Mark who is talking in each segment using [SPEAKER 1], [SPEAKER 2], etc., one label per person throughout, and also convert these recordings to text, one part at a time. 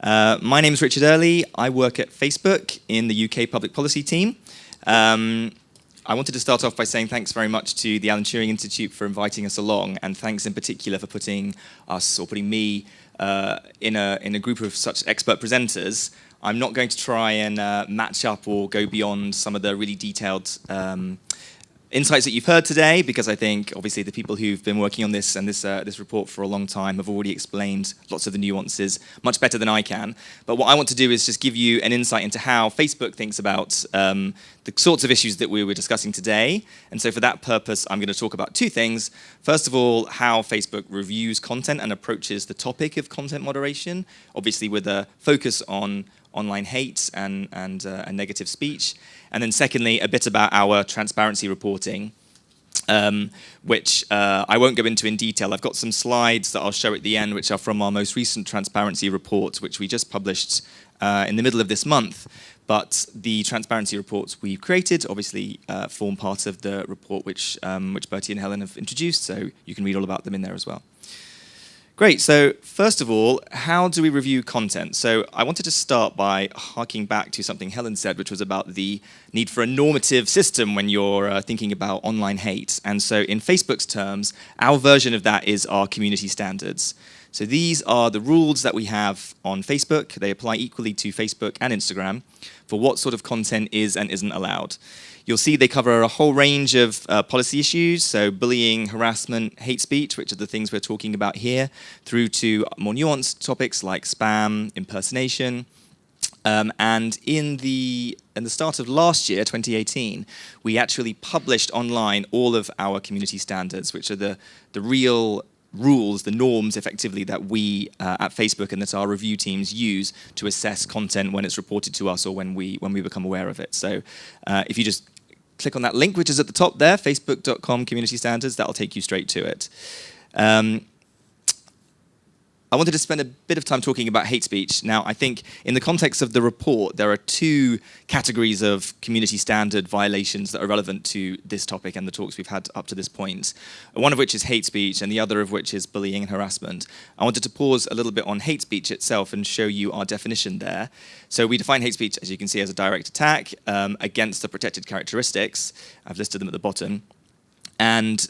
[SPEAKER 1] My name is Richard Earley. I work at Facebook in the UK public policy team. I wanted to start off by saying thanks very much to the Alan Turing Institute for inviting us along, and thanks in particular for putting me in a group of such expert presenters. I'm not going to try and match up or go beyond some of the really detailed insights that you've heard today, because I think obviously the people who've been working on this and this report for a long time have already explained lots of the nuances much better than I can. But what I want to do is just give you an insight into how Facebook thinks about the sorts of issues that we were discussing today. And so for that purpose, I'm going to talk about two things. First of all, how Facebook reviews content and approaches the topic of content moderation, obviously with a focus on online hate and negative speech. And then secondly, a bit about our transparency reporting, which I won't go into in detail. I've got some slides that I'll show at the end, which are from our most recent transparency report, which we just published in the middle of this month. But the transparency reports we've created obviously form part of the report which Bertie and Helen have introduced, so you can read all about them in there as well. Great, so first of all, how do we review content? So I wanted to start by harking back to something Helen said, which was about the need for a normative system when you're thinking about online hate. And so in Facebook's terms, our version of that is our community standards. So these are the rules that we have on Facebook. They apply equally to Facebook and Instagram for what sort of content is and isn't allowed. You'll see they cover a whole range of policy issues, so bullying, harassment, hate speech, which are the things we're talking about here, through to more nuanced topics like spam, impersonation. And in the start of last year, 2018, we actually published online all of our community standards, which are the real rules, the norms, effectively, that we at Facebook and that our review teams use to assess content when it's reported to us or when we become aware of it. So if you just click on that link, which is at the top there, facebook.com community standards, that'll take you straight to it. I wanted to spend a bit of time talking about hate speech. Now, I think in the context of the report, there are two categories of community standard violations that are relevant to this topic and the talks we've had up to this point, one of which is hate speech and the other of which is bullying and harassment. I wanted to pause a little bit on hate speech itself and show you our definition there. So we define hate speech, as you can see, as a direct attack against the protected characteristics. I've listed them at the bottom. And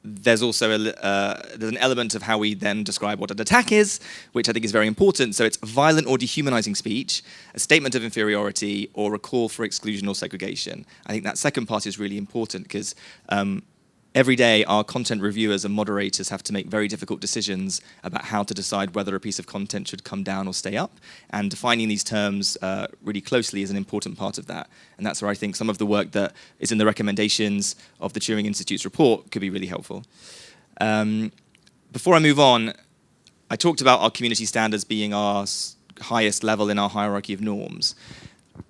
[SPEAKER 1] there's also there's an element of how we then describe what an attack is, which I think is very important. So it's violent or dehumanizing speech, a statement of inferiority, or a call for exclusion or segregation. I think that second part is really important because every day our content reviewers and moderators have to make very difficult decisions about how to decide whether a piece of content should come down or stay up. And defining these terms really closely is an important part of that. And that's where I think some of the work that is in the recommendations of the Turing Institute's report could be really helpful. Before I move on, I talked about our community standards being our highest level in our hierarchy of norms.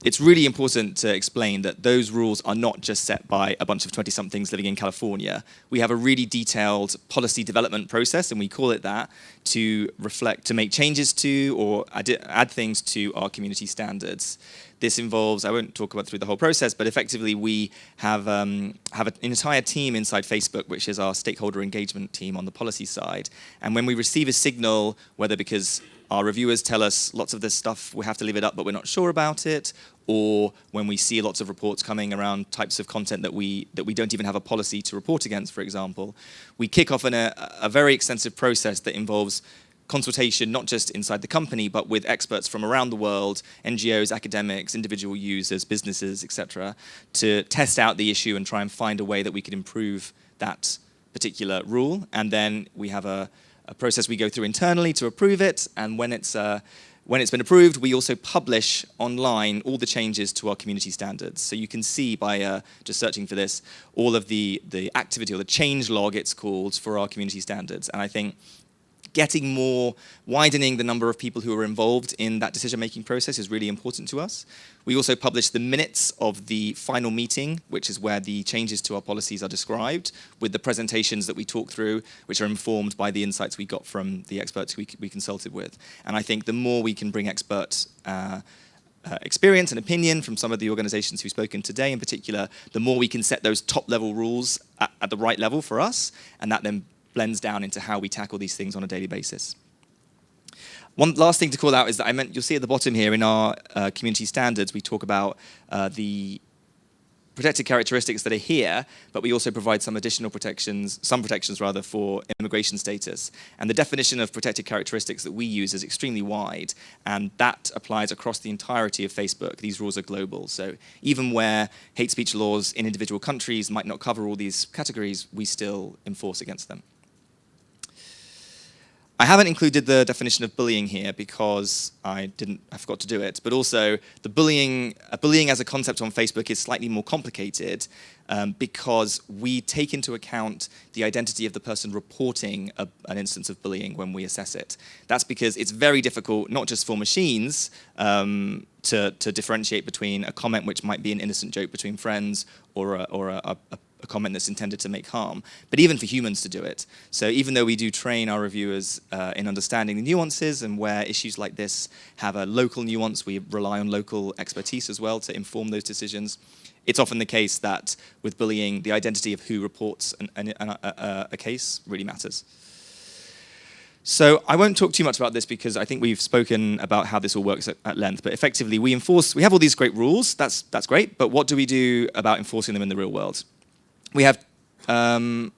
[SPEAKER 1] It's really important to explain that those rules are not just set by a bunch of 20-somethings living in California. We have a really detailed policy development process, and we call it that, to reflect, to make changes to or add things to our community standards. This involves, I won't talk about through the whole process, but effectively we have an entire team inside Facebook, which is our stakeholder engagement team on the policy side. And when we receive a signal, whether because our reviewers tell us lots of this stuff, we have to leave it up, but we're not sure about it, or when we see lots of reports coming around types of content that we don't even have a policy to report against, for example, we kick off a very extensive process that involves consultation, not just inside the company, but with experts from around the world, NGOs, academics, individual users, businesses, etc., to test out the issue and try and find a way that we could improve that particular rule. And then we have a process we go through internally to approve it, and when it's been approved, we also publish online all the changes to our community standards. So you can see by just searching for this, all of the activity, or the change log it's called, for our community standards. And I think widening the number of people who are involved in that decision-making process is really important to us. We also publish the minutes of the final meeting, which is where the changes to our policies are described, with the presentations that we talk through, which are informed by the insights we got from the experts we consulted with. And I think the more we can bring expert experience and opinion from some of the organizations who've spoken today in particular, the more we can set those top-level rules at the right level for us, and that then blends down into how we tackle these things on a daily basis. One last thing to call out is that you'll see at the bottom here in our community standards, we talk about the protected characteristics that are here, but we also provide some additional protections, for immigration status. And the definition of protected characteristics that we use is extremely wide, and that applies across the entirety of Facebook. These rules are global, so even where hate speech laws in individual countries might not cover all these categories, we still enforce against them. I haven't included the definition of bullying here because I forgot to do it, but also bullying as a concept on Facebook is slightly more complicated because we take into account the identity of the person reporting an instance of bullying when we assess it. That's because it's very difficult, not just for machines, to differentiate between a comment which might be an innocent joke between friends or a comment that's intended to make harm, but even for humans to do it. So even though we do train our reviewers in understanding the nuances, and where issues like this have a local nuance, we rely on local expertise as well to inform those decisions. It's often the case that with bullying, the identity of who reports a case really matters. So I won't talk too much about this because I think we've spoken about how this all works at length, but effectively we have all these great rules, that's great, but what do we do about enforcing them in the real world? We have a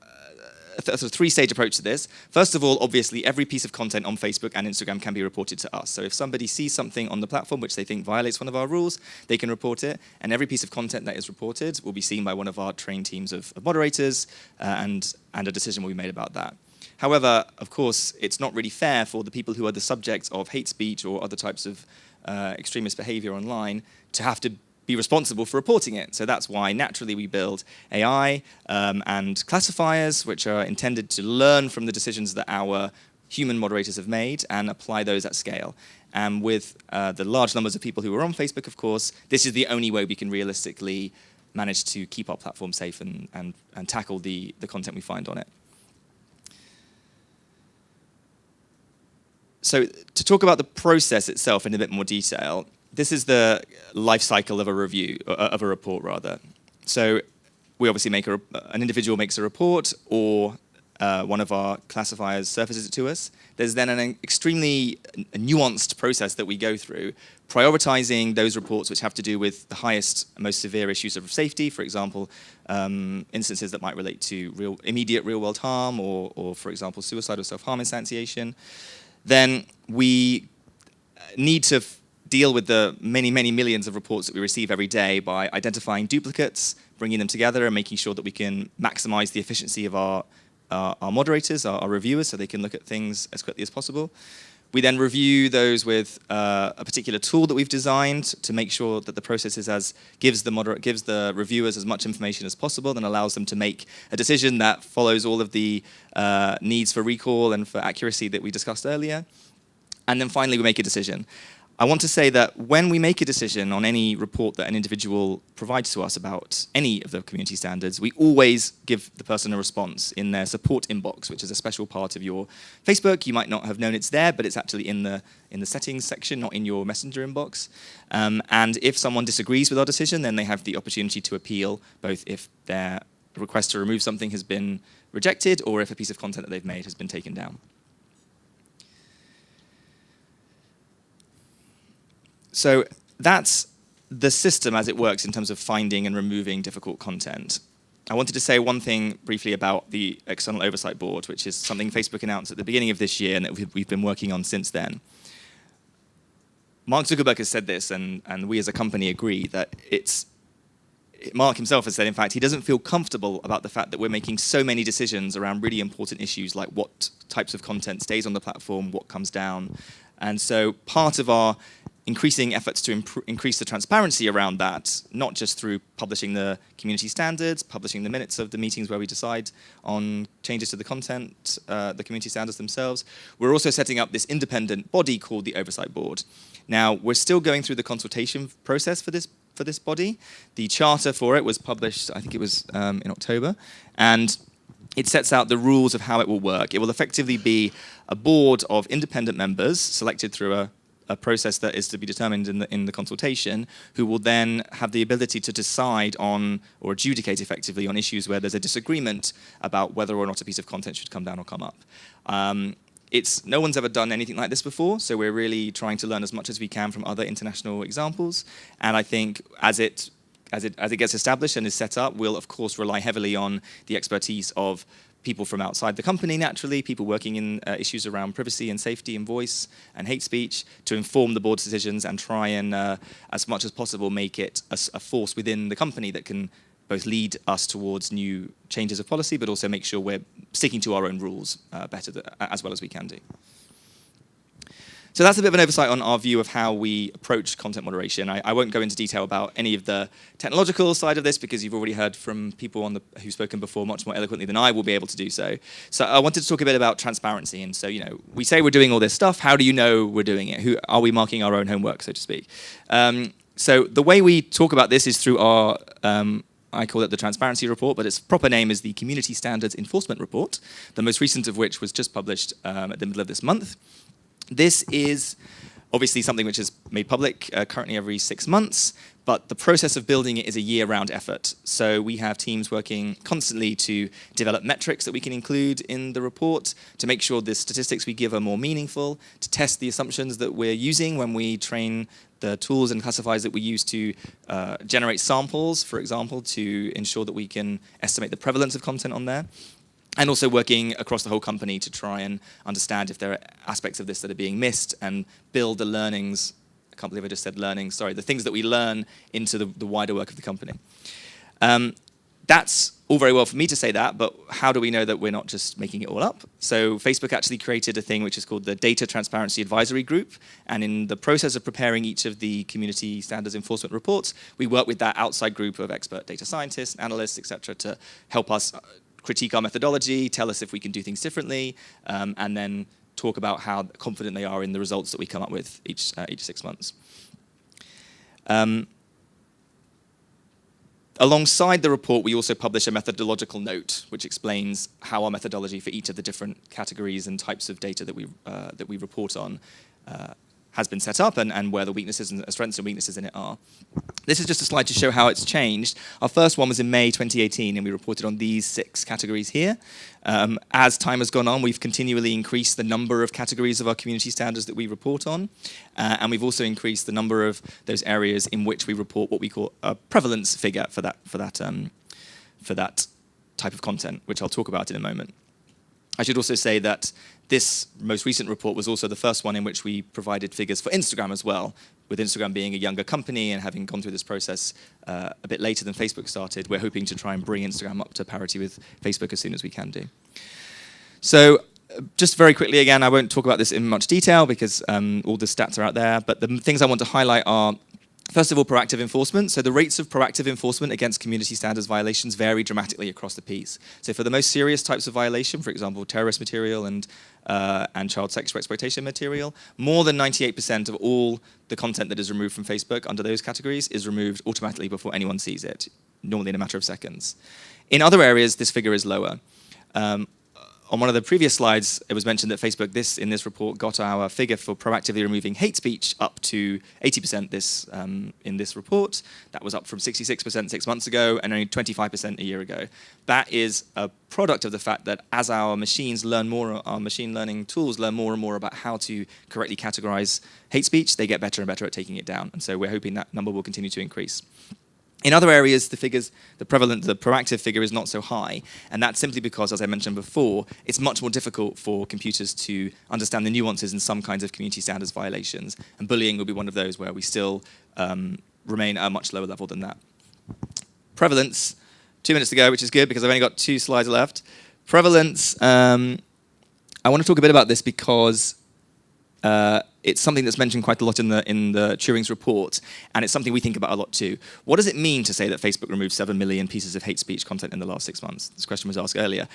[SPEAKER 1] three-stage approach to this. First of all, obviously, every piece of content on Facebook and Instagram can be reported to us. So if somebody sees something on the platform which they think violates one of our rules, they can report it. And every piece of content that is reported will be seen by one of our trained teams of moderators, and a decision will be made about that. However, of course, it's not really fair for the people who are the subjects of hate speech or other types of extremist behavior online to have to be responsible for reporting it. So that's why naturally we build AI and classifiers which are intended to learn from the decisions that our human moderators have made and apply those at scale. And with the large numbers of people who are on Facebook, of course, this is the only way we can realistically manage to keep our platform safe and tackle the content we find on it. So to talk about the process itself in a bit more detail, this is the life cycle of a report rather. So we obviously an individual makes a report, or one of our classifiers surfaces it to us. There's then an extremely nuanced process that we go through, prioritizing those reports which have to do with the highest, most severe issues of safety, for example, instances that might relate to immediate real-world harm, or for example, suicide or self-harm instantiation. Then we need to deal with the many, many millions of reports that we receive every day by identifying duplicates, bringing them together, and making sure that we can maximize the efficiency of our moderators, our reviewers, so they can look at things as quickly as possible. We then review those with a particular tool that we've designed to make sure that the process gives the reviewers as much information as possible and allows them to make a decision that follows all of the needs for recall and for accuracy that we discussed earlier. And then finally, we make a decision. I want to say that when we make a decision on any report that an individual provides to us about any of the community standards, we always give the person a response in their support inbox, which is a special part of your Facebook. You might not have known it's there, but it's actually in the settings section, not in your messenger inbox. And if someone disagrees with our decision, then they have the opportunity to appeal, both if their request to remove something has been rejected or if a piece of content that they've made has been taken down. So that's the system as it works in terms of finding and removing difficult content. I wanted to say one thing briefly about the External Oversight Board, which is something Facebook announced at the beginning of this year and that we've been working on since then. Mark Zuckerberg has said this, and we as a company agree that Mark himself has said, in fact, he doesn't feel comfortable about the fact that we're making so many decisions around really important issues like what types of content stays on the platform, what comes down. And so part of our increasing efforts to increase the transparency around that, not just through publishing the community standards, publishing the minutes of the meetings where we decide on changes to the content, the community standards themselves. We're also setting up this independent body called the Oversight Board. Now, we're still going through the consultation process for this body. The charter for it was published, I think it was in October, and it sets out the rules of how it will work. It will effectively be a board of independent members selected through a process that is to be determined in the consultation, who will then have the ability to decide on, or adjudicate effectively on issues where there's a disagreement about whether or not a piece of content should come down or come up. No one's ever done anything like this before, so we're really trying to learn as much as we can from other international examples. And I think as it gets established and is set up, we'll of course rely heavily on the expertise of people from outside the company, naturally, people working in issues around privacy and safety and voice and hate speech, to inform the board's decisions and try and, as much as possible, make it a force within the company that can both lead us towards new changes of policy, but also make sure we're sticking to our own rules better, as well as we can do. So that's a bit of an oversight on our view of how we approach content moderation. I won't go into detail about any of the technological side of this because you've already heard from people who've spoken before much more eloquently than I will be able to do so. So I wanted to talk a bit about transparency. And so, we say we're doing all this stuff. How do you know we're doing it? Are we marking our own homework, so to speak? So the way we talk about this is through our, I call it the Transparency Report, but its proper name is the Community Standards Enforcement Report, the most recent of which was just published at the middle of this month. This is obviously something which is made public currently every 6 months, but the process of building it is a year-round effort. So we have teams working constantly to develop metrics that we can include in the report, to make sure the statistics we give are more meaningful, to test the assumptions that we're using when we train the tools and classifiers that we use to generate samples, for example, to ensure that we can estimate the prevalence of content on there. And also working across the whole company to try and understand if there are aspects of this that are being missed and build the learnings, I can't believe I just said learning, sorry, the things that we learn into the wider work of the company. That's all very well for me to say that, but how do we know that we're not just making it all up? So Facebook actually created a thing which is called the Data Transparency Advisory Group, and in the process of preparing each of the community standards enforcement reports, we work with that outside group of expert data scientists, analysts, etc., to help us critique our methodology, tell us if we can do things differently, and then talk about how confident they are in the results that we come up with each 6 months. Alongside the report, we also publish a methodological note, which explains how our methodology for each of the different categories and types of data that we report on has been set up, and where the weaknesses and strengths and weaknesses in it are. This is just a slide to show how it's changed. Our first one was in May 2018, and we reported on these 6 categories here. As time has gone on, we've continually increased the number of categories of our community standards that we report on, and we've also increased the number of those areas in which we report what we call a prevalence figure for that type of content, which I'll talk about in a moment. I should also say that this most recent report was also the first one in which we provided figures for Instagram as well, with Instagram being a younger company and having gone through this process a bit later than Facebook started. We're hoping to try and bring Instagram up to parity with Facebook as soon as we can do. So just very quickly again, I won't talk about this in much detail because all the stats are out there, but the things I want to highlight are, first of all, proactive enforcement. So the rates of proactive enforcement against community standards violations vary dramatically across the piece. So for the most serious types of violation, for example, terrorist material and child sexual exploitation material, more than 98% of all the content that is removed from Facebook under those categories is removed automatically before anyone sees it, normally in a matter of seconds. In other areas, this figure is lower. On one of the previous slides, it was mentioned that Facebook, in this report, got our figure for proactively removing hate speech up to 80% in this report. That was up from 66% 6 months ago and only 25% a year ago. That is a product of the fact that as our machines learn more, our machine learning tools learn more and more about how to correctly categorize hate speech, they get better and better at taking it down. And so we're hoping that number will continue to increase. In other areas, the proactive figure is not so high, and that's simply because, as I mentioned before, it's much more difficult for computers to understand the nuances in some kinds of community standards violations, and bullying will be one of those where we still remain at a much lower level than that. Prevalence, 2 minutes to go, which is good because I've only got 2 slides left. Prevalence, I want to talk a bit about this because it's something that's mentioned quite a lot in the Turing's report, and it's something we think about a lot too. What does it mean to say that Facebook removed 7 million pieces of hate speech content in the last 6 months? This question was asked earlier.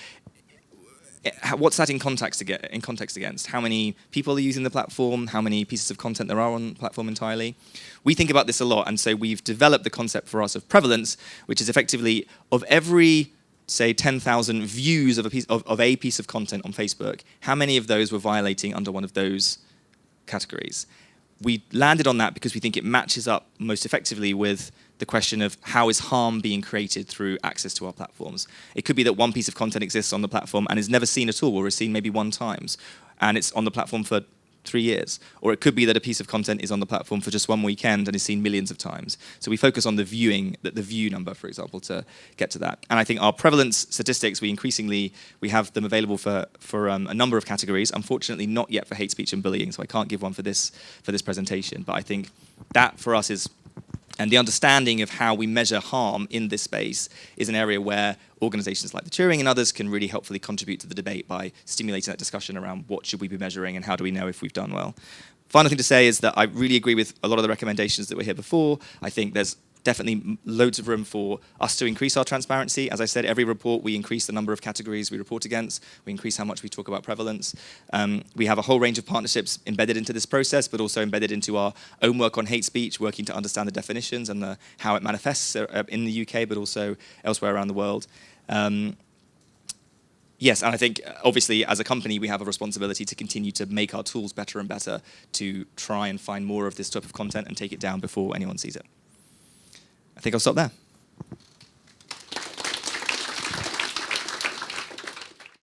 [SPEAKER 1] What's that in context against? How many people are using the platform? How many pieces of content there are on the platform entirely? We think about this a lot, and so we've developed the concept for us of prevalence, which is effectively of every, say, 10,000 views of a piece of content on Facebook, how many of those were violating under one of those categories? We landed on that because we think it matches up most effectively with the question of how is harm being created through access to our platforms. It could be that one piece of content exists on the platform and is never seen at all, or is seen maybe 1 time. and it's on the platform for 3 years. Or it could be that a piece of content is on the platform for just one weekend and is seen millions of times. So we focus on the viewing, the view number, for example, to get to that. And I think our prevalence statistics, we have them available for a number of categories. Unfortunately, not yet for hate speech and bullying, so I can't give one for this presentation. But I think that for us is, and the understanding of how we measure harm in this space is an area where organizations like the Turing and others can really helpfully contribute to the debate by stimulating that discussion around what should we be measuring and how do we know if we've done well. Final thing to say is that I really agree with a lot of the recommendations that were here before. I think there's definitely loads of room for us to increase our transparency. As I said, every report we increase the number of categories we report against. We increase how much we talk about prevalence. We have a whole range of partnerships embedded into this process, but also embedded into our own work on hate speech, working to understand the definitions and how it manifests in the UK, but also elsewhere around the world. Yes, and I think, obviously, as a company, we have a responsibility to continue to make our tools better and better to try and find more of this type of content and take it down before anyone sees it. I think I'll stop there.